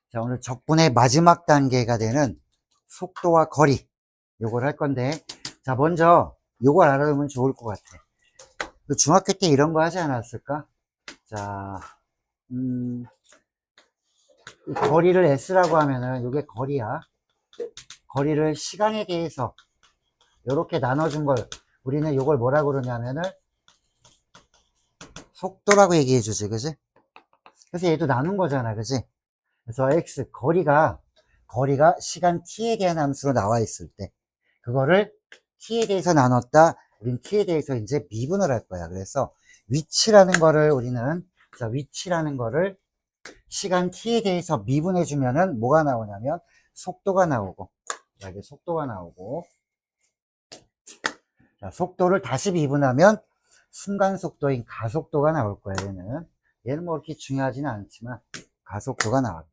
자, 오늘 적분의 마지막 단계가 되는 속도와 거리, 요걸 할 건데, 자, 먼저 요걸 알아두면 좋을 것 같아. 중학교 때 이런 거 하지 않았을까? 자, 이 거리를 S라고 하면은 요게 거리야. 거리를 시간에 대해서 요렇게 나눠준 걸 우리는 요걸 뭐라고 그러냐면은 속도라고 얘기해 주지, 그지? 그래서 얘도 나눈 거잖아, 그지? 그래서 X, 거리가 시간 t에 대한 함수로 나와 있을 때, 그거를 t에 대해서 나눴다, 우린 t에 대해서 이제 미분을 할 거야. 그래서 위치라는 거를 우리는, 자, 위치라는 거를 시간 t에 대해서 미분해 주면은 뭐가 나오냐면 속도가 나오고, 자, 이게 속도가 나오고, 자, 속도를 다시 미분하면 순간 속도인 가속도가 나올 거야, 얘는 뭐 그렇게 중요하지는 않지만 가속도가 나왔다.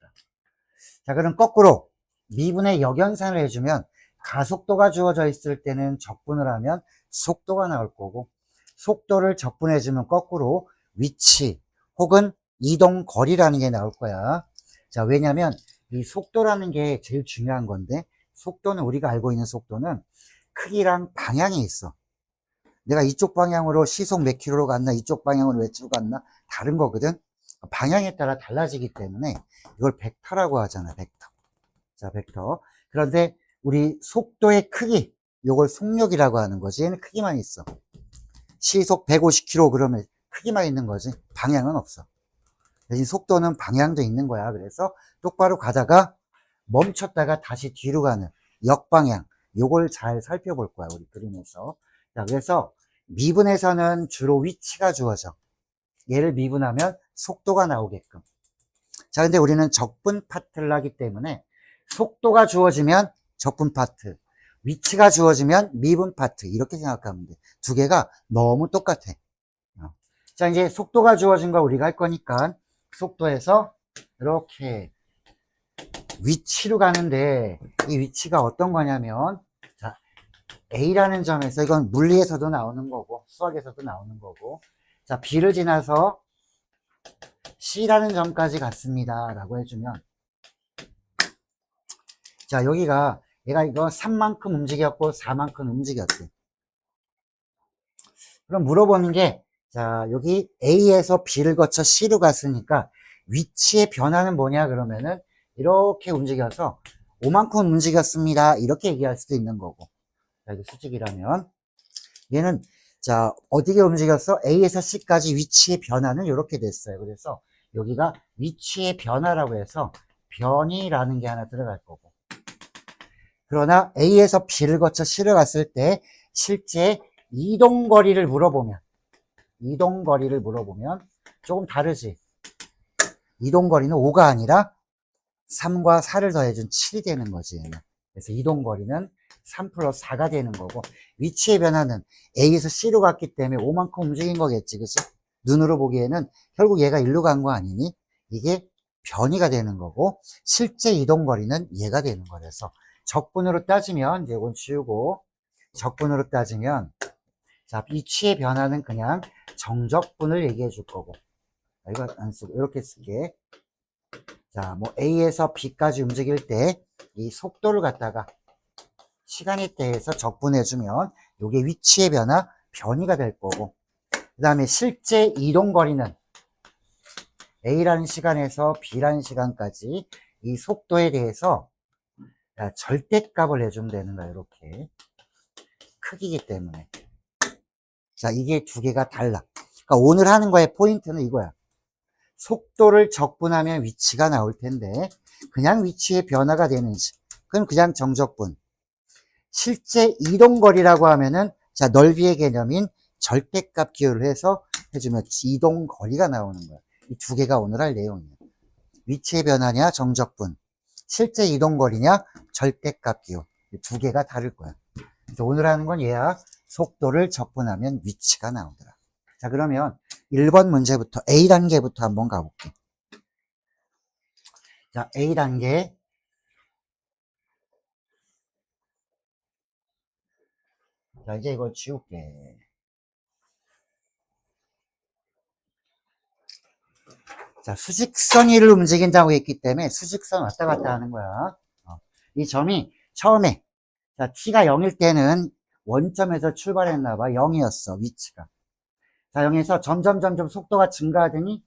자, 그럼 거꾸로 미분의 역연산을 해주면 가속도가 주어져 있을 때는 적분을 하면 속도가 나올 거고, 속도를 적분해주면 거꾸로 위치 혹은 이동 거리라는 게 나올 거야. 자, 왜냐면 이 속도라는 게 제일 중요한 건데, 속도는 우리가 알고 있는 속도는 크기랑 방향이 있어. 내가 이쪽 방향으로 시속 몇 킬로로 갔나, 이쪽 방향으로 몇 킬로 갔나, 다른 거거든. 방향에 따라 달라지기 때문에 이걸 벡터라고 하잖아, 벡터. 자, 벡터. 그런데 우리 속도의 크기, 요걸 속력이라고 하는 거지. 얘는 크기만 있어. 시속 150km 그러면 크기만 있는 거지. 방향은 없어. 대신 속도는 방향도 있는 거야. 그래서 똑바로 가다가 멈췄다가 다시 뒤로 가는 역방향, 요걸 잘 살펴볼 거야, 우리 그림에서. 자, 그래서 미분에서는 주로 위치가 주어져. 얘를 미분하면 속도가 나오게끔. 자, 근데 우리는 적분 파트를 하기 때문에 속도가 주어지면 적분 파트, 위치가 주어지면 미분 파트, 이렇게 생각하면 돼. 두 개가 너무 똑같아. 자, 이제 속도가 주어진 거 우리가 할 거니까 속도에서 이렇게 위치로 가는데, 이 위치가 어떤 거냐면, 자, A라는 점에서, 이건 물리에서도 나오는 거고 수학에서도 나오는 거고, 자, B를 지나서 C라는 점까지 갔습니다 라고 해주면, 자, 여기가 얘가 이거 3만큼 움직였고 4만큼 움직였대. 그럼 물어보는 게, 자, 여기 A에서 B를 거쳐 C로 갔으니까 위치의 변화는 뭐냐 그러면은 이렇게 움직여서 5만큼 움직였습니다 이렇게 얘기할 수도 있는 거고. 자, 이게 수직이라면 얘는, 자, 어디게 움직였어? A에서 C까지 위치의 변화는 이렇게 됐어요. 그래서 여기가 위치의 변화라고 해서 변이라는 게 하나 들어갈 거고, 그러나 A에서 B를 거쳐 C를 갔을 때 실제 이동거리를 물어보면 조금 다르지. 이동거리는 5가 아니라 3과 4를 더해준 7이 되는 거지, 얘는. 그래서 이동거리는 3 플러스 4가 되는 거고, 위치의 변화는 A에서 C로 갔기 때문에 5만큼 움직인 거겠지, 그치? 눈으로 보기에는 결국 얘가 일로 간 거 아니니? 이게 변이가 되는 거고, 실제 이동거리는 얘가 되는 거라서 적분으로 따지면, 이제 이건 지우고, 적분으로 따지면, 자, 위치의 변화는 그냥 정적분을 얘기해 줄 거고, 이거 안 쓰고 이렇게 쓸게. 자, 뭐 A에서 B까지 움직일 때 이 속도를 갖다가 시간에 대해서 적분해주면 이게 위치의 변화, 변이가 될 거고, 그 다음에 실제 이동거리는 A라는 시간에서 B라는 시간까지 이 속도에 대해서 절대값을 해주면 되는 거야, 이렇게. 크기이기 때문에. 자, 이게 두 개가 달라. 그러니까 오늘 하는 거의 포인트는 이거야. 속도를 적분하면 위치가 나올 텐데, 그냥 위치의 변화가 되는지, 그럼 그냥 정적분. 실제 이동거리라고 하면은, 자, 넓이의 개념인 절대값 기호를 해서 해주면 이동거리가 나오는 거야. 이 두 개가 오늘 할 내용이야. 위치의 변화냐, 정적분. 실제 이동거리냐, 절대값 기호. 이 두 개가 다를 거야. 그래서 오늘 하는 건 얘야. 속도를 적분하면 위치가 나오더라. 자, 그러면 1번 문제부터 A단계부터 한번 가볼게. 자, A단계. 자, 이제 이걸 지울게. 자, 수직선 위를 움직인다고 했기 때문에 수직선 왔다 갔다 하는 거야. 이 점이 처음에, 자, t가 0일 때는 원점에서 출발했나 봐. 0이었어, 위치가. 자, 0에서 점점 속도가 증가하더니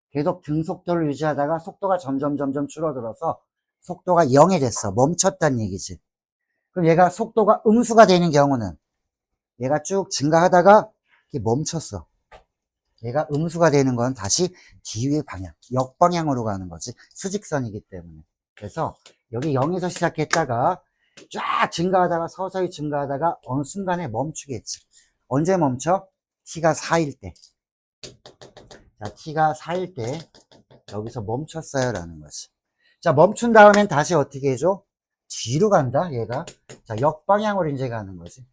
계속 등속도를 유지하다가 속도가 점점 줄어들어서 속도가 0이 됐어. 멈췄다는 얘기지. 그럼 얘가 속도가 음수가 되는 경우는 얘가 쭉 증가하다가 이렇게 멈췄어. 얘가 음수가 되는 건 다시 뒤의 방향, 역방향으로 가는 거지. 수직선이기 때문에. 그래서 여기 0에서 시작했다가 쫙 증가하다가 서서히 증가하다가 어느 순간에 멈추겠지. 언제 멈춰? t가 4일 때. 자, t가 4일 때 여기서 멈췄어요 라는 거지. 자, 멈춘 다음엔 다시 어떻게 해줘? 뒤로 간다 얘가. 자, 역방향으로 이제 가는 거지.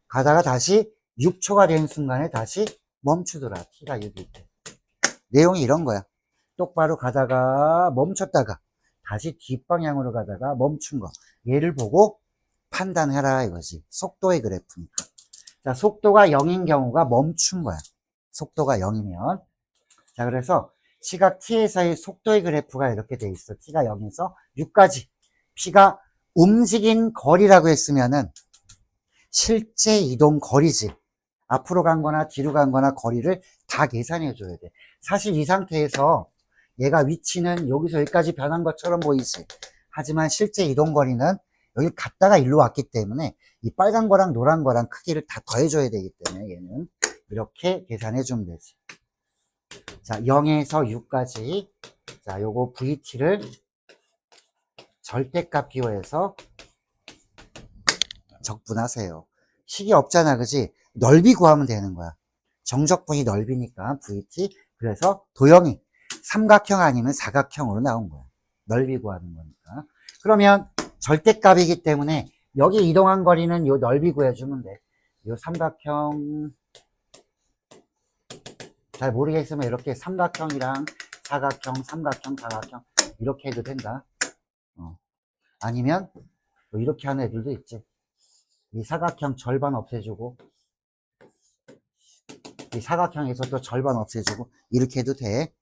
가다가 다시 6초가 된 순간에 다시 멈추더라. t가 6일 때. 내용이 이런 거야. 똑바로 가다가 멈췄다가 다시 뒷방향으로 가다가 멈춘 거. 얘를 보고 판단해라 이거지. 속도의 그래프니까. 자, 속도가 0인 경우가 멈춘 거야. 속도가 0이면. 자, 그래서 시각 t에서의 속도의 그래프가 이렇게 돼 있어. t가 0에서 6까지. p가 움직인 거리라고 했으면은 실제 이동 거리지. 앞으로 간 거나 뒤로 간 거나 거리를 다 계산해 줘야 돼. 사실 이 상태에서 얘가 위치는 여기서 여기까지 변한 것처럼 보이지. 하지만 실제 이동 거리는 여기 갔다가 일로 왔기 때문에 이 빨간 거랑 노란 거랑 크기를 다 더해줘야 되기 때문에 얘는 이렇게 계산해 주면 되지. 자, 0에서 6까지. 자, 요거 VT를 절대값 기호해서 적분하세요. 식이 없잖아, 그지? 넓이 구하면 되는 거야. 정적분이 넓이니까 VT. 그래서 도형이 삼각형 아니면 사각형으로 나온 거야. 넓이 구하는 거니까. 그러면 절대값이기 때문에 여기 이동한 거리는 요 넓이 구해주면 돼. 요 삼각형 잘 모르겠으면 이렇게 삼각형이랑 사각형, 삼각형, 사각형 이렇게 해도 된다. 아니면 뭐 이렇게 하는 애들도 있지. 이 사각형 절반 없애주고 이 사각형에서 또 절반 없애주고 이렇게 해도 돼.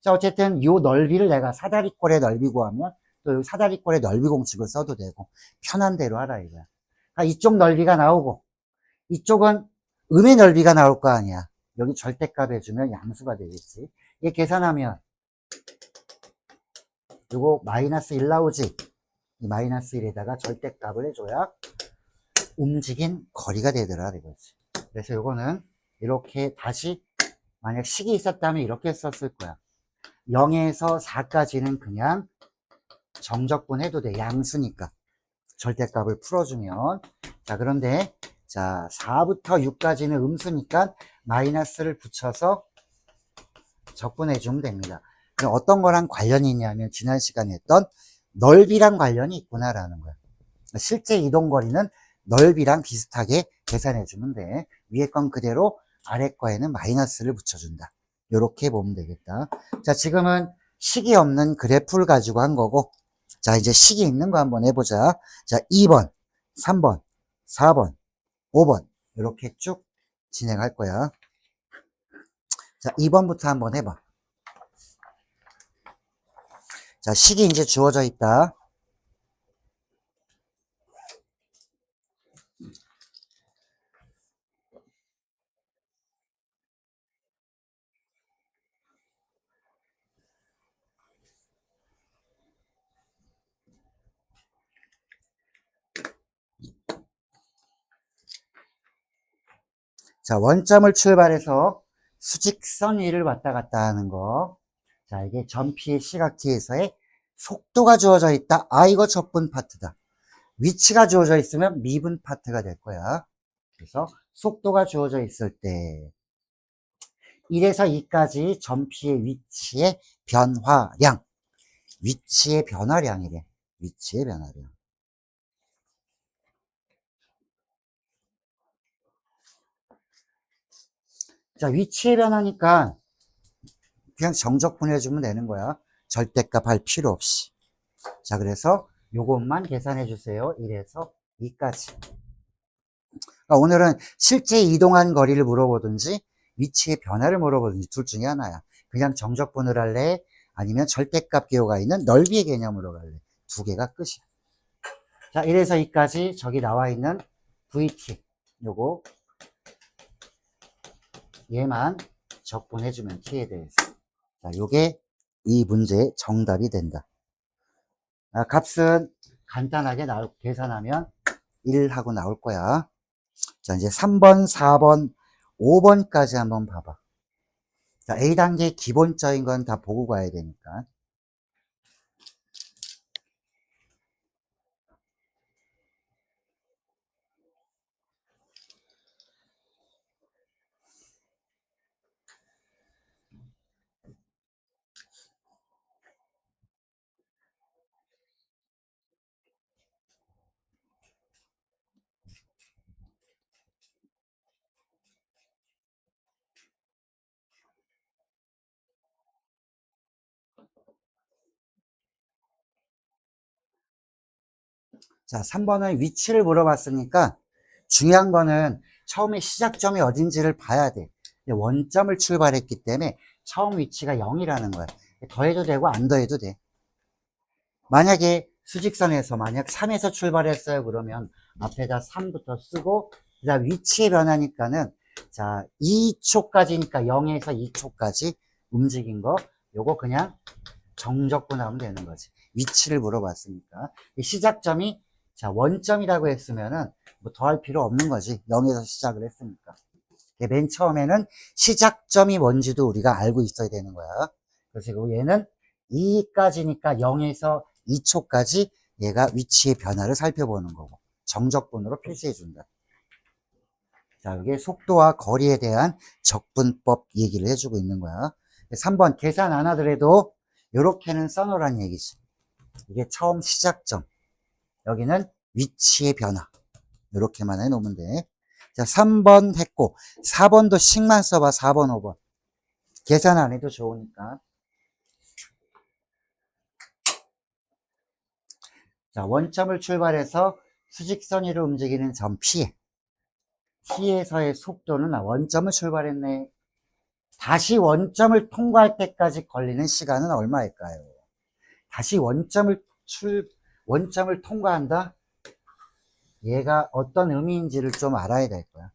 자, 어쨌든 이 넓이를 내가 사다리꼴의 넓이 구하면 또 이 사다리꼴의 넓이 공식을 써도 되고 편한 대로 하라 이거야. 그러니까 이쪽 넓이가 나오고 이쪽은 음의 넓이가 나올 거 아니야. 여기 절대값 해주면 양수가 되겠지. 얘 계산하면 요거 마이너스 1 나오지. 이 마이너스 1에다가 절대값을 해줘야 움직인 거리가 되더라 이거지. 그래서 요거는 이렇게 다시 만약 식이 있었다면 이렇게 썼을 거야. 0에서 4까지는 그냥 정적분 해도 돼. 양수니까. 절대값을 풀어주면. 자, 그런데 자 4부터 6까지는 음수니까 마이너스를 붙여서 적분해주면 됩니다. 그럼 어떤 거랑 관련이 있냐면 지난 시간에 했던 넓이랑 관련이 있구나라는 거야. 실제 이동거리는 넓이랑 비슷하게 계산해주면 돼. 위에 건 그대로 아래 거에는 마이너스를 붙여준다. 이렇게 보면 되겠다. 자, 지금은 식이 없는 그래프를 가지고 한 거고, 자, 이제 식이 있는 거 한번 해보자. 자, 2번, 3번, 4번, 5번 이렇게 쭉 진행할 거야. 자, 2번부터 한번 해봐. 자, 식이 이제 주어져 있다. 자, 원점을 출발해서 수직선 위를 왔다 갔다 하는 거. 자, 이게 전피의 시각지에서의 속도가 주어져 있다. 아, 이거 적분 파트다. 위치가 주어져 있으면 미분 파트가 될 거야. 그래서 속도가 주어져 있을 때 1에서 2까지 전피의 위치의 변화량. 위치의 변화량이래. 위치의 변화량. 자, 위치의 변화니까 그냥 정적분 해주면 되는 거야. 절대값 할 필요 없이. 자, 그래서 요것만 계산해 주세요. 1에서 2까지. 그러니까 오늘은 실제 이동한 거리를 물어보든지 위치의 변화를 물어보든지 둘 중에 하나야. 그냥 정적분을 할래? 아니면 절대값 기호가 있는 넓이의 개념으로 갈래? 두 개가 끝이야. 자, 이래서 이까지 저기 나와 있는 VT, 요거, 얘만 적분해주면 T에 대해서. 자, 요게 이 문제의 정답이 된다. 아, 값은 간단하게 계산하면 1 하고 나올 거야. 자, 이제 3번, 4번, 5번까지 한번 봐봐. 자, A단계 기본적인 건 다 보고 가야 되니까. 자, 3번은 위치를 물어봤으니까 중요한 거는 처음에 시작점이 어딘지를 봐야 돼. 원점을 출발했기 때문에 처음 위치가 0이라는 거야. 더해도 되고 안 더해도 돼. 만약에 수직선에서 만약 3에서 출발했어요. 그러면 앞에다 3부터 쓰고 그다음 위치의 변화니까는 자 2초까지니까 0에서 2초까지 움직인 거 요거 그냥 정적분하면 되는 거지. 위치를 물어봤으니까 이 시작점이 자 원점이라고 했으면은 뭐 더할 필요 없는 거지. 0에서 시작을 했으니까. 맨 처음에는 시작점이 뭔지도 우리가 알고 있어야 되는 거야. 그래서 얘는 2까지니까 0에서 2초까지 얘가 위치의 변화를 살펴보는 거고 정적분으로 표시해 준다. 자, 이게 속도와 거리에 대한 적분법 얘기를 해주고 있는 거야. 3번 계산 안 하더라도 이렇게는 써놓으란 얘기지. 이게 처음 시작점, 여기는 위치의 변화, 이렇게만 해놓으면 돼. 자, 3번 했고 4번도 식만 써봐. 4번 5번 계산 안 해도 좋으니까. 자, 원점을 출발해서 수직선 위로 움직이는 점 P에서의 속도는 원점을 출발했네. 다시 원점을 통과할 때까지 걸리는 시간은 얼마일까요? 다시 원점을 통과한다? 얘가 어떤 의미인지를 좀 알아야 될 거야.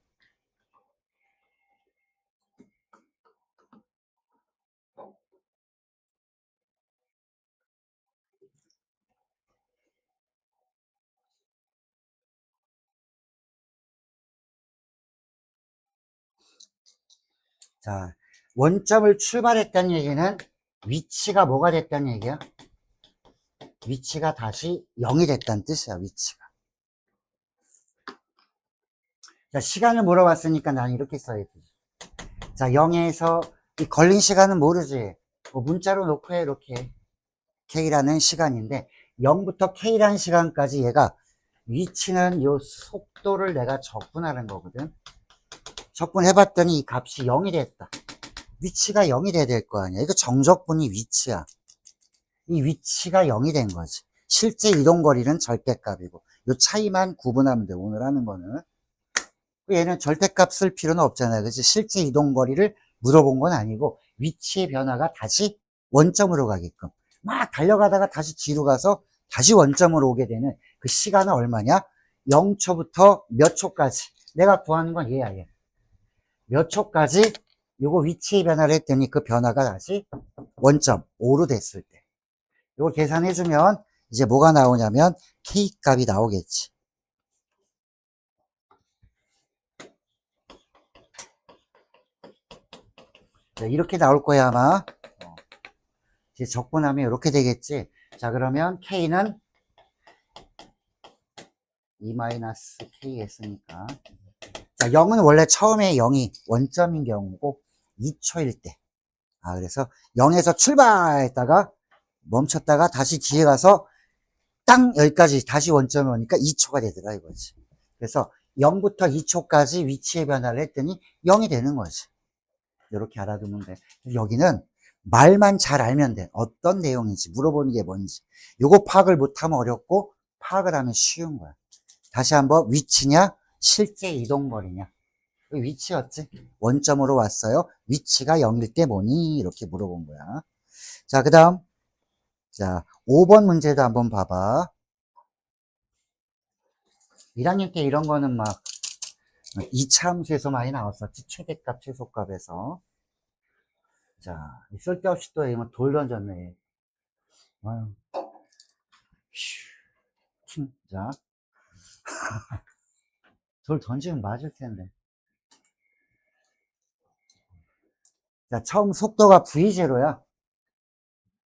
자, 원점을 출발했다는 얘기는 위치가 뭐가 됐다는 얘기야? 위치가 다시 0이 됐다는 뜻이야, 위치가. 자, 시간을 물어봤으니까 난 이렇게 써야지. 자, 0에서 이 걸린 시간은 모르지. 뭐 문자로 놓고 해, 이렇게. K라는 시간인데 0부터 K라는 시간까지 얘가 위치는 요 속도를 내가 적분하는 거거든. 적분해봤더니 이 값이 0이 됐다. 위치가 0이 돼야 될 거 아니야. 이거 정적분이 위치야. 이 위치가 0이 된 거지. 실제 이동거리는 절대값이고 요 차이만 구분하면 돼. 오늘 하는 거는. 얘는 절대값 쓸 필요는 없잖아요. 그치? 실제 이동거리를 물어본 건 아니고 위치의 변화가 다시 원점으로 가게끔 막 달려가다가 다시 뒤로 가서 다시 원점으로 오게 되는 그 시간은 얼마냐? 0초부터 몇 초까지. 내가 구하는 건 얘야, 얘. 몇 초까지 요거 위치의 변화를 했더니 그 변화가 다시 원점 5로 됐을 때 요걸 계산해주면 이제 뭐가 나오냐면 K 값이 나오겠지. 이렇게 나올 거야 아마. 이제 적분하면 이렇게 되겠지. 자, 그러면 K는 2-K 했으니까. 자, 0은 원래 처음에 0이 원점인 경우고 2초일 때. 아, 그래서 0에서 출발했다가 멈췄다가 다시 뒤에 가서 땅 여기까지 다시 원점에 오니까 2초가 되더라 이거지. 그래서 0부터 2초까지 위치의 변화를 했더니 0이 되는 거지. 이렇게 알아두면 돼. 여기는 말만 잘 알면 돼. 어떤 내용인지 물어보는 게 뭔지. 요거 파악을 못하면 어렵고 파악을 하면 쉬운 거야. 다시 한번 위치냐 실제 이동거리냐. 위치였지. 원점으로 왔어요. 위치가 0일 때 뭐니? 이렇게 물어본 거야. 자, 그 다음. 자, 5번 문제도 한번 봐봐. 1학년 때 이런 거는 막 2차 함수에서 많이 나왔었지. 최대값, 최소값에서. 자, 쓸데없이 또 이거 돌 던졌네. 아유. 휴. 자, 돌 던지면 맞을 텐데. 자, 처음 속도가 v0야.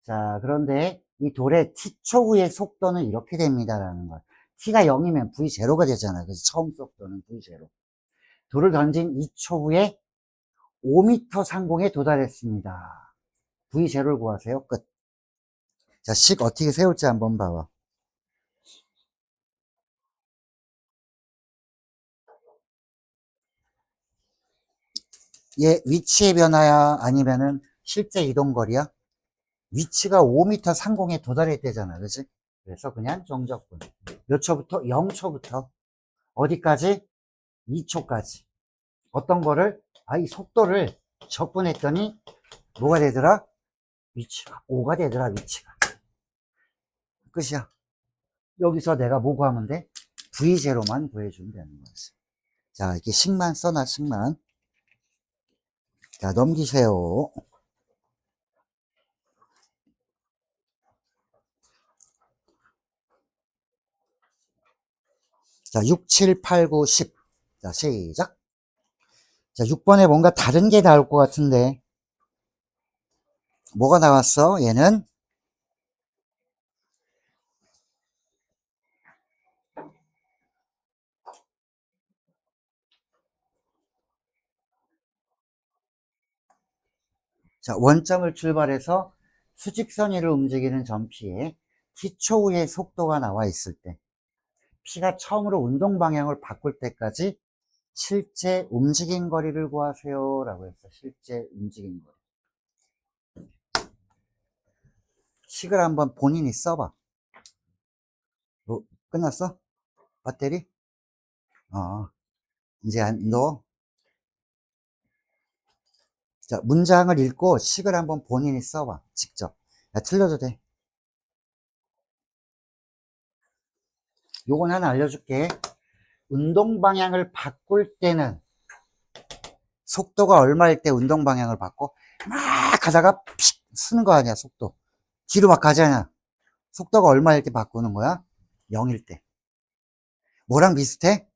자, 그런데 이 돌의 t초후의 속도는 이렇게 됩니다라는 거야. t가 0이면 v0가 되잖아. 그래서 처음 속도는 v0. 돌을 던진 2초 후에 5m 상공에 도달했습니다. v0를 구하세요. 끝. 자, 식 어떻게 세울지 한번 봐봐. 얘 위치의 변화야? 아니면은 실제 이동거리야? 위치가 5m 상공에 도달했대잖아. 그치? 그래서 그냥 정적분. 몇 초부터? 0초부터. 어디까지? 2초까지. 어떤 거를? 이 속도를 적분했더니 뭐가 되더라? 위치가 5가 되더라. 위치가. 끝이야. 여기서 내가 뭐 구하면 돼? V0만 구해주면 되는 거지. 자, 이렇게 식만 써놔, 식만. 자, 넘기세요. 자, 6, 7, 8, 9, 10. 자, 시작. 자, 6번에 뭔가 다른 게 나올 것 같은데. 뭐가 나왔어? 얘는? 자, 원점을 출발해서 수직선 위를 움직이는 전피에 t초후의 속도가 나와 있을 때, P가 처음으로 운동 방향을 바꿀 때까지 실제 움직인 거리를 구하세요. 라고 했어. 실제 움직인 거리. 식을 한번 본인이 써봐. 끝났어? 배터리? 이제 너. 자, 문장을 읽고 식을 한번 본인이 써봐. 직접. 야, 틀려도 돼. 요건 하나 알려줄게. 운동 방향을 바꿀 때는 속도가 얼마일 때 운동 방향을 바꿔? 막 가다가 픽 쓰는 거 아니야, 속도. 뒤로 막 가잖아. 속도가 얼마일 때 바꾸는 거야? 0일 때. 뭐랑 비슷해?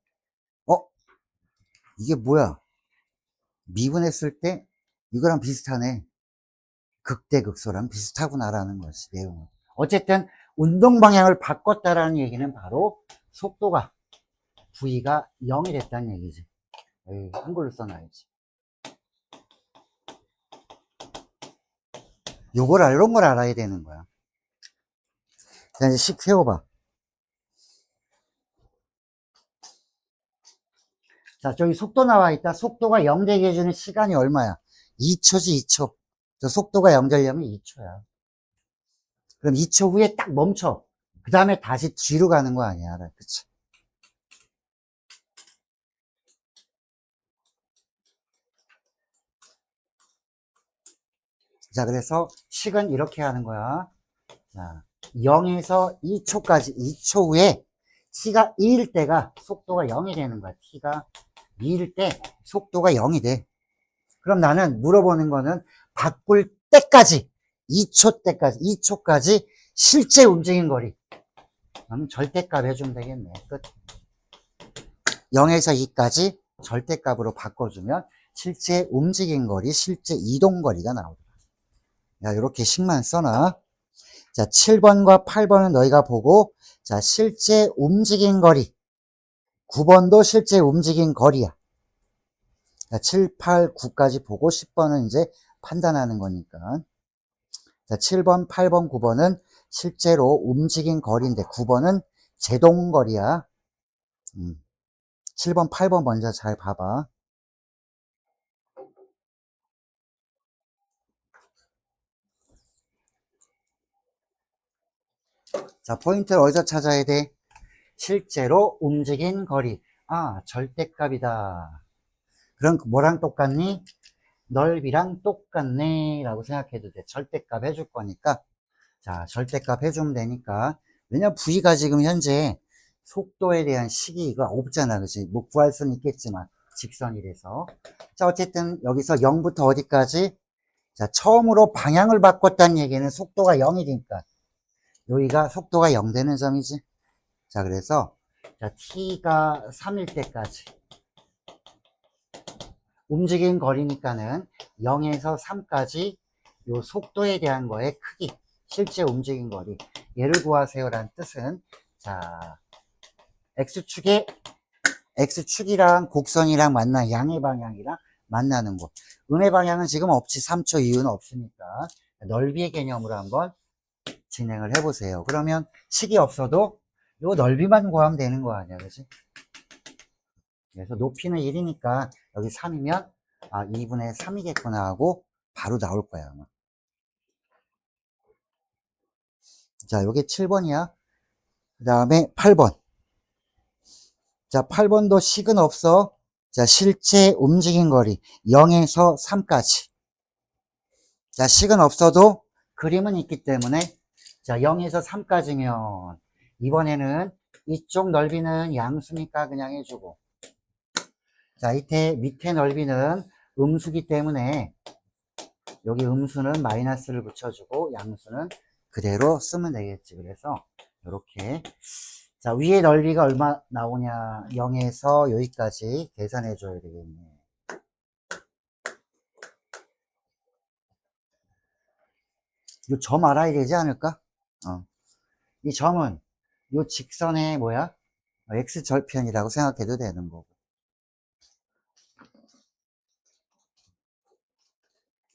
어? 이게 뭐야? 미분했을 때 이거랑 비슷하네. 극대극소랑 비슷하구나라는 것이 내용은. 어쨌든 운동 방향을 바꿨다라는 얘기는 바로 속도가 V가 0이 됐다는 얘기지. 에이, 한글로 써놔야지. 이런 걸 알아야 되는 거야. 자, 이제 식 세워봐. 자, 저기 속도 나와 있다. 속도가 0 되게 해주는 시간이 얼마야? 2초지, 2초. 저 속도가 0 되려면 2초야. 그럼 2초 후에 딱 멈춰. 그 다음에 다시 뒤로 가는 거 아니야. 그치? 자, 그래서 식은 이렇게 하는 거야. 자, 0에서 2초까지, 2초 후에 t가 2일 때가 속도가 0이 되는 거야. t가 2일 때 속도가 0이 돼. 그럼 나는 물어보는 거는 바꿀 때까지, 2초 때까지, 2초까지 실제 움직인 거리. 그러면 절대값 해주면 되겠네. 끝. 0에서 2까지 절대값으로 바꿔주면 실제 움직인 거리, 실제 이동 거리가 나오더라. 야, 이렇게 식만 써놔. 자, 7번과 8번은 너희가 보고, 자, 실제 움직인 거리. 9번도 실제 움직인 거리야. 자, 7, 8, 9까지 보고 10번은 이제 판단하는 거니까. 자, 7번, 8번, 9번은 실제로 움직인 거리인데 9번은 제동거리야. 7번, 8번 먼저 잘 봐봐. 자, 포인트를 어디서 찾아야 돼? 실제로 움직인 거리. 절대값이다. 그럼 뭐랑 똑같니? 넓이랑 똑같네 라고 생각해도 돼. 절대값 해줄 거니까. 자, 절대값 해주면 되니까. 왜냐면 V가 지금 현재 속도에 대한 식이가 없잖아. 그치? 뭐 구할 수는 있겠지만 직선이라서. 자, 어쨌든 여기서 0부터 어디까지? 자, 처음으로 방향을 바꿨다는 얘기는 속도가 0이니까 여기가 속도가 0 되는 점이지. 자, 그래서 자, t가 3일 때까지 움직인 거리니까는 0에서 3까지 요 속도에 대한 거의 크기, 실제 움직인 거리, 얘를 구하세요라는 뜻은 자, x축이랑 곡선이랑 만나 양의 방향이랑 만나는 곳. 음의 방향은 지금 없지. 3초 이유는 없으니까 넓이의 개념으로 한번 진행을 해보세요. 그러면 식이 없어도 요 넓이만 구하면 되는 거 아니야, 그지? 그래서 높이는 1이니까 여기 3이면 아 2분의 3이겠구나 하고 바로 나올 거야 아마. 자, 요게 7번이야. 그 다음에 8번. 자, 8번도 식은 없어. 자, 실제 움직인 거리 0에서 3까지. 자, 식은 없어도 그림은 있기 때문에 자, 0에서 3까지면 이번에는 이쪽 넓이는 양수니까 그냥 해주고 자, 밑에 넓이는 음수기 때문에 여기 음수는 마이너스를 붙여주고 양수는 그대로 쓰면 되겠지. 그래서 이렇게 자, 위에 넓이가 얼마 나오냐 0에서 여기까지 계산해 줘야 되겠네. 이 점 알아야 되지 않을까? 이 점은 이 직선의 뭐야? x절편이라고 생각해도 되는 거고.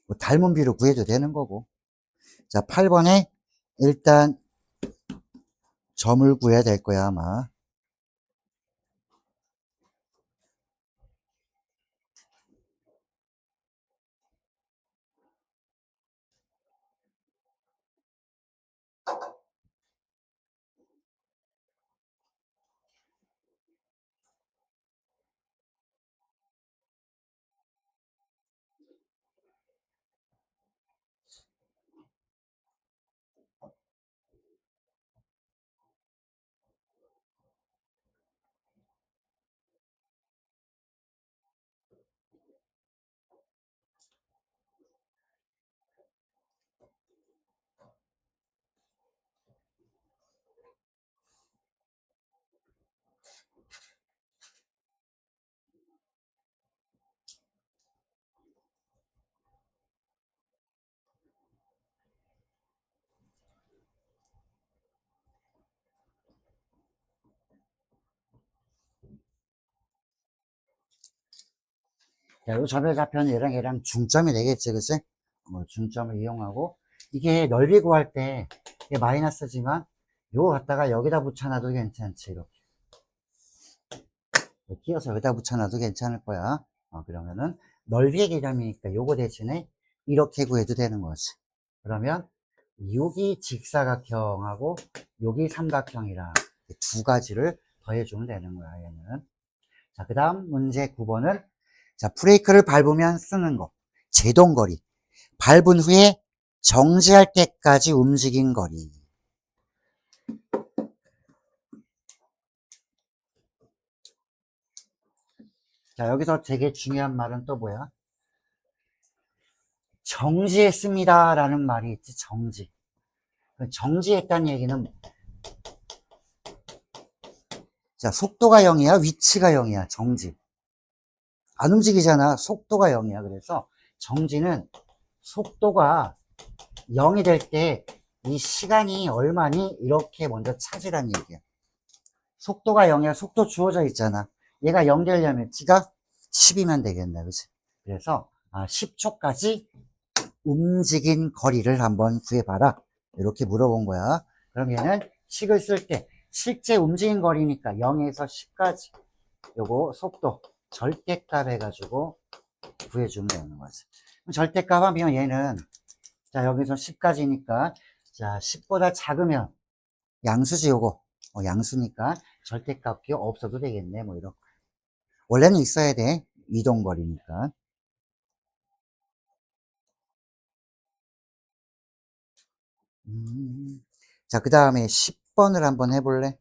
뭐 닮은 비로 구해도 되는 거고. 자, 8번에 일단 점을 구해야 될 거야, 아마. 자, 요 점의 좌표는 얘랑 중점이 되겠지, 그치? 중점을 이용하고, 이게 넓이 구할 때, 이게 마이너스지만, 요거 갖다가 여기다 붙여놔도 괜찮지, 이렇게. 끼워서 여기다 붙여놔도 괜찮을 거야. 그러면은, 넓이의 개념이니까 요거 대신에 이렇게 구해도 되는 거지. 그러면, 여기 직사각형하고, 여기 삼각형이랑 두 가지를 더해주면 되는 거야, 얘는. 자, 그 다음 문제 9번은 자, 브레이크를 밟으면 쓰는 거. 제동거리. 밟은 후에 정지할 때까지 움직인 거리. 자, 여기서 되게 중요한 말은 또 뭐야? 정지했습니다. 라는 말이 있지, 정지. 정지했다는 얘기는, 자, 속도가 0이야? 위치가 0이야? 정지. 안 움직이잖아. 속도가 0이야. 그래서 정지는 속도가 0이 될 때 이 시간이 얼마니? 이렇게 먼저 찾으란 얘기야. 속도가 0이야. 속도 주어져 있잖아. 얘가 0 되려면 t가 10이면 되겠네. 그치? 그래서 10초까지 움직인 거리를 한번 구해봐라. 이렇게 물어본 거야. 그럼 얘는 식을 쓸 때 실제 움직인 거리니까 0에서 10까지 요거 속도 절대값 해가지고 구해주면 되는 거지. 그럼 절대값 하면 얘는 자 여기서 10까지니까 자 10보다 작으면 양수지 요거 양수니까 절대값이 없어도 되겠네 뭐 이렇게 원래는 있어야 돼 이동거리니까. 자, 그 다음에 10번을 한번 해볼래?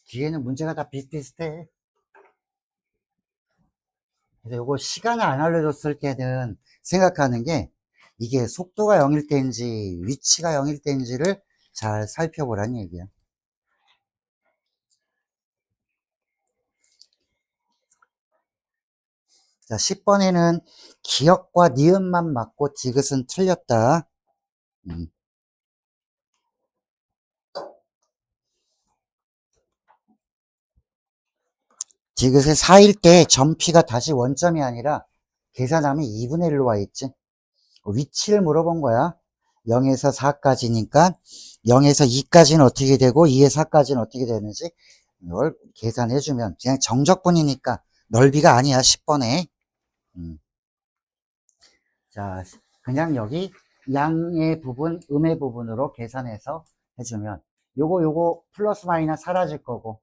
뒤에는 문제가 다 비슷비슷해. 그래서 요거 시간을 안 알려줬을 때는 생각하는 게 이게 속도가 0일 때인지 위치가 0일 때인지를 잘 살펴보라는 얘기야. 자, 10번에는 기억과 니은만 맞고 디귿은 틀렸다. 음. 디귿의 4일 때 점피가 다시 원점이 아니라 계산하면 2분의 1로 와 있지. 위치를 물어본 거야. 0에서 4까지니까 0에서 2까지는 어떻게 되고 2에서 4까지는 어떻게 되는지 이걸 계산해주면 그냥 정적분이니까 넓이가 아니야. 10번에. 자, 그냥 여기 양의 부분, 음의 부분으로 계산해서 해주면 요거 플러스 마이너스 사라질 거고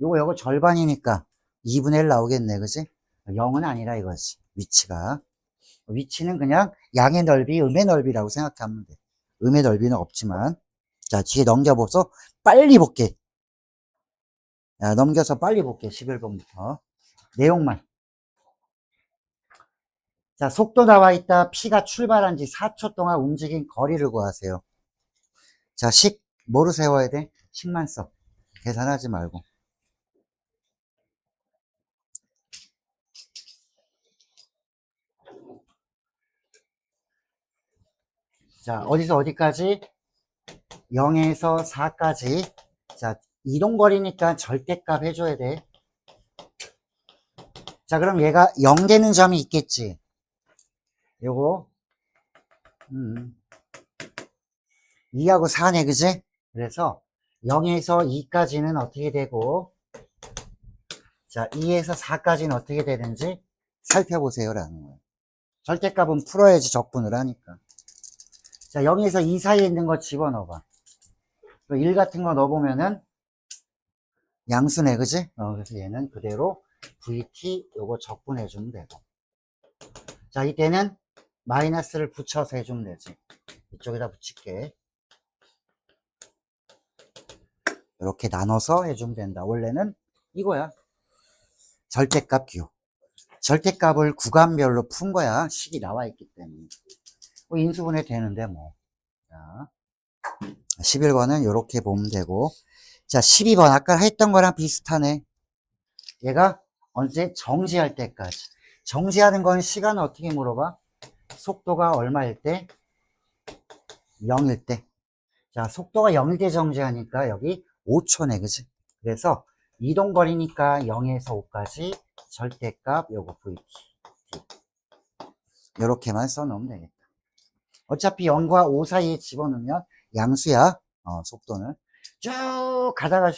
요거 절반이니까 2분의 1 나오겠네. 그지? 0은 아니라 이거지. 위치는 그냥 양의 넓이, 음의 넓이라고 생각하면 돼. 음의 넓이는 없지만. 자, 뒤에 넘겨보소. 빨리 볼게. 야, 넘겨서 빨리 볼게. 11번부터. 내용만. 자, 속도 나와 있다. P가 출발한 지 4초 동안 움직인 거리를 구하세요. 자, 뭐로 세워야 돼? 식만 써. 계산하지 말고. 자, 어디서 어디까지? 0에서 4까지. 자, 이동거리니까 절대값 해줘야 돼. 자, 그럼 얘가 0 되는 점이 있겠지. 요거, 2하고 4네, 그지? 그래서 0에서 2까지는 어떻게 되고, 자, 2에서 4까지는 어떻게 되는지 살펴보세요. 라는 거예요. 절대값은 풀어야지 적분을 하니까. 자, 0에서 2 사이에 있는 거 집어넣어봐. 1 같은 거 넣어보면은 양수네, 그지? 그래서 얘는 그대로 VT 요거 적분해주면 되고. 자, 이때는 마이너스를 붙여서 해주면 되지. 이쪽에다 붙일게. 이렇게 나눠서 해주면 된다. 원래는 이거야. 절대값 q. 절대값을 구간별로 푼 거야. 식이 나와 있기 때문에. 인수분해 되는데 뭐. 자, 11번은 이렇게 보면 되고. 자, 12번 아까 했던 거랑 비슷하네. 얘가 언제 정지할 때까지. 정지하는 건 시간을 어떻게 물어봐? 속도가 얼마일 때? 0일 때. 자, 속도가 0일 때 정지하니까 여기 5초네, 그지? 그래서 이동거리니까 0에서 5까지 절대값 요거 VT. 요렇게만 써놓으면 되겠다. 어차피 0과 5 사이에 집어넣으면 양수야. 속도는. 쭉 가다가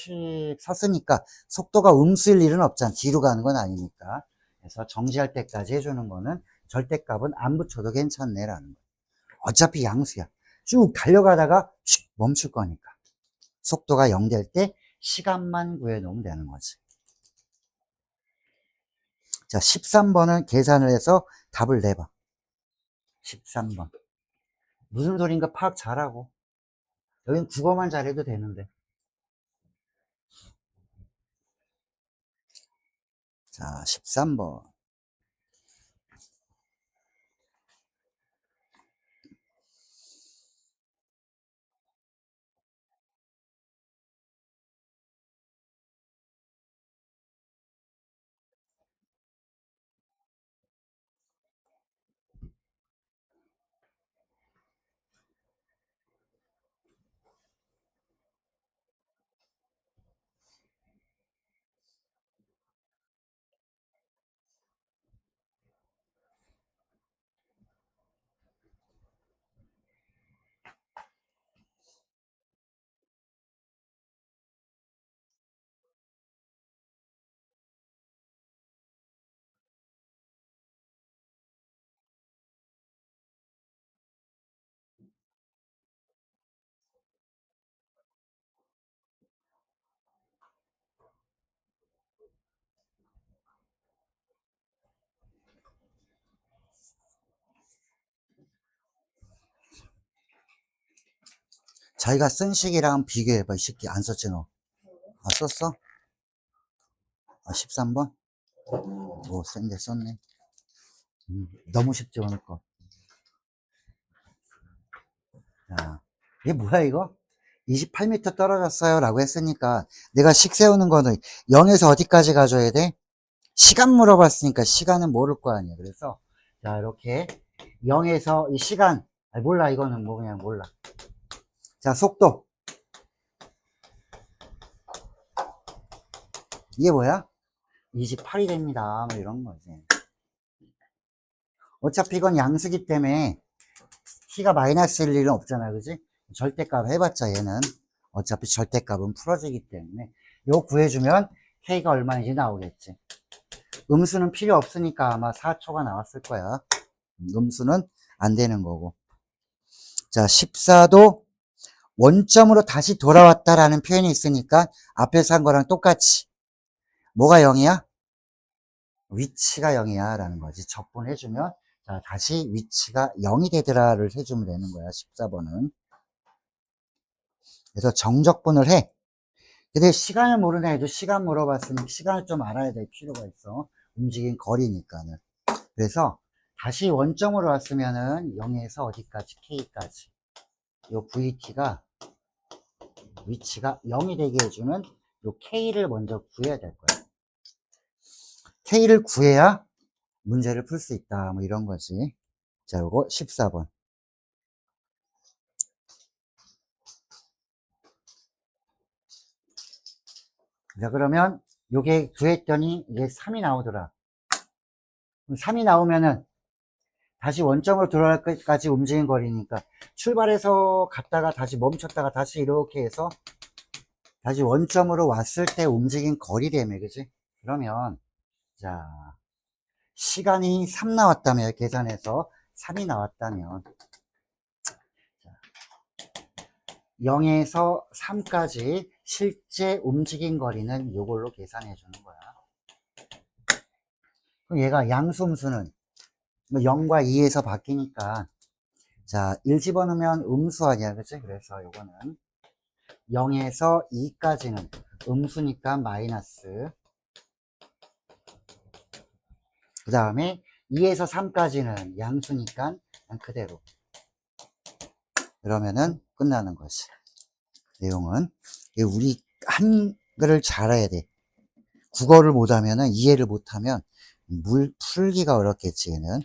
섰으니까 속도가 음수일 일은 없잖아. 뒤로 가는 건 아니니까. 그래서 정지할 때까지 해주는 거는 절대값은 안 붙여도 괜찮네라는 거야. 어차피 양수야. 쭉 달려가다가 멈출 거니까. 속도가 0 될 때 시간만 구해놓으면 되는 거지. 자, 13번은 계산을 해서 답을 내봐. 13번. 무슨 소린가 파악 잘하고. 여긴 국어만 잘해도 되는데. 자, 13번. 자기가 쓴 식이랑 비교해봐. 이 새끼 안 썼지, 너? 아, 썼어? 아, 13번? 뭐, 센데 썼네. 너무 쉽지, 오늘 거. 자, 이게 뭐야, 이거? 28m 떨어졌어요. 라고 했으니까, 내가 식 세우는 거는 0에서 어디까지 가줘야 돼? 시간 물어봤으니까 시간은 모를 거 아니야. 그래서, 자, 이렇게 0에서 이 시간, 아니, 몰라, 이거는 뭐 그냥 몰라. 자, 속도. 이게 뭐야? 28이 됩니다. 뭐 이런 거지. 어차피 이건 양수기 때문에 t가 마이너스일 일은 없잖아. 그지? 절대값 해봤자 얘는 어차피 절대값은 풀어지기 때문에 요 구해주면 k가 얼마인지 나오겠지. 음수는 필요 없으니까 아마 4초가 나왔을 거야. 음수는 안 되는 거고. 자, 14도 원점으로 다시 돌아왔다라는 표현이 있으니까 앞에서 한 거랑 똑같이 뭐가 0이야? 위치가 0이야 라는 거지. 적분해주면 자, 다시 위치가 0이 되더라를 해주면 되는 거야. 14번은. 그래서 정적분을 해. 근데 시간을 모르는 애도 시간 물어봤으니 시간을 좀 알아야 될 필요가 있어. 움직인 거리니까는. 그래서 다시 원점으로 왔으면은 0에서 어디까지? K까지. 요 VT가 위치가 0이 되게 해주는 요 K를 먼저 구해야 될 거야. K를 구해야 문제를 풀 수 있다. 뭐 이런 거지. 자, 요거 14번. 자, 그러면 요게 구했더니 이게 3이 나오더라. 3이 나오면은 다시 원점으로 돌아갈 때까지 움직인 거리니까 출발해서 갔다가 다시 멈췄다가 다시 이렇게 해서 다시 원점으로 왔을 때 움직인 거리라며, 그지? 그러면 자, 시간이 3 나왔다며, 계산해서 3이 나왔다면 0에서 3까지 실제 움직인 거리는 이걸로 계산해 주는 거야. 그럼 얘가 양수음수는 0과 2에서 바뀌니까 자, 1 집어넣으면 음수 아니야, 그치? 그래서 요거는 0에서 2까지는 음수니까 마이너스, 그 다음에 2에서 3까지는 양수니까 그냥 그대로. 그러면은 끝나는 거지. 내용은 우리 한글을 잘해야 돼. 국어를 못하면은, 이해를 못하면 물 풀기가 어렵겠지 얘는.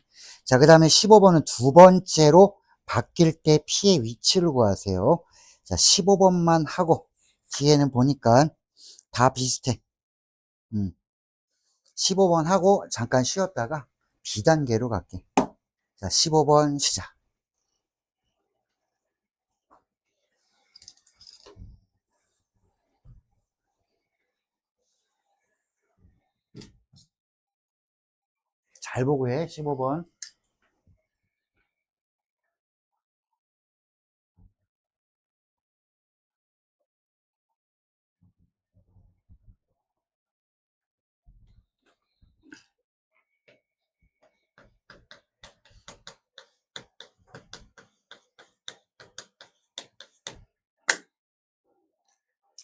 자, 그 다음에 15번은 두 번째로 바뀔 때 P의 위치를 구하세요. 자, 15번만 하고 뒤에는 보니까 다 비슷해. 15번 하고 잠깐 쉬었다가 B단계로 갈게. 자, 15번 시작. 잘 보고 해. 15번.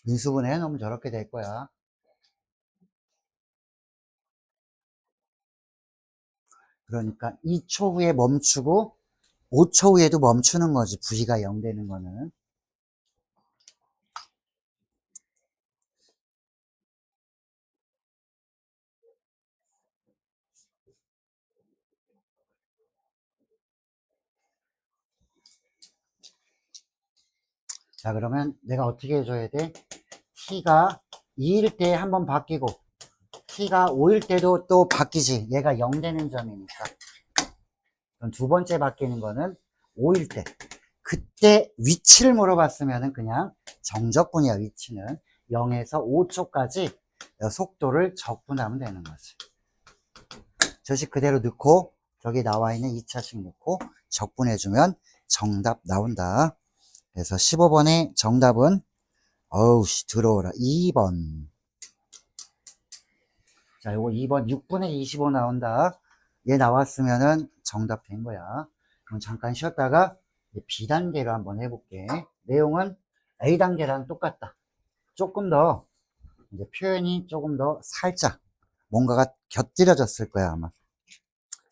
인수분해 놓으면 저렇게 될 거야. 그러니까 2초 후에 멈추고 5초 후에도 멈추는 거지. V가 0 되는 거는. 자, 그러면 내가 어떻게 해줘야 돼? t가 2일 때 한번 바뀌고 t가 5일 때도 또 바뀌지. 얘가 0 되는 점이니까. 그럼 두 번째 바뀌는 거는 5일 때. 그때 위치를 물어봤으면 그냥 정적분이야. 위치는 0에서 5초까지 속도를 적분하면 되는 거지. 저식 그대로 넣고 저기 나와 있는 2차식 넣고 적분해주면 정답 나온다. 그래서 15번의 정답은 어우씨 들어오라 2번. 자, 요거 2번 6분의 25 나온다. 얘 나왔으면은 정답 된 거야. 그럼 잠깐 쉬었다가 B단계로 한번 해볼게. 내용은 A단계랑 똑같다. 조금 더 이제 표현이 조금 더 살짝 뭔가가 곁들여졌을 거야 아마.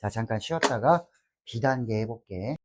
자, 잠깐 쉬었다가 B단계 해볼게.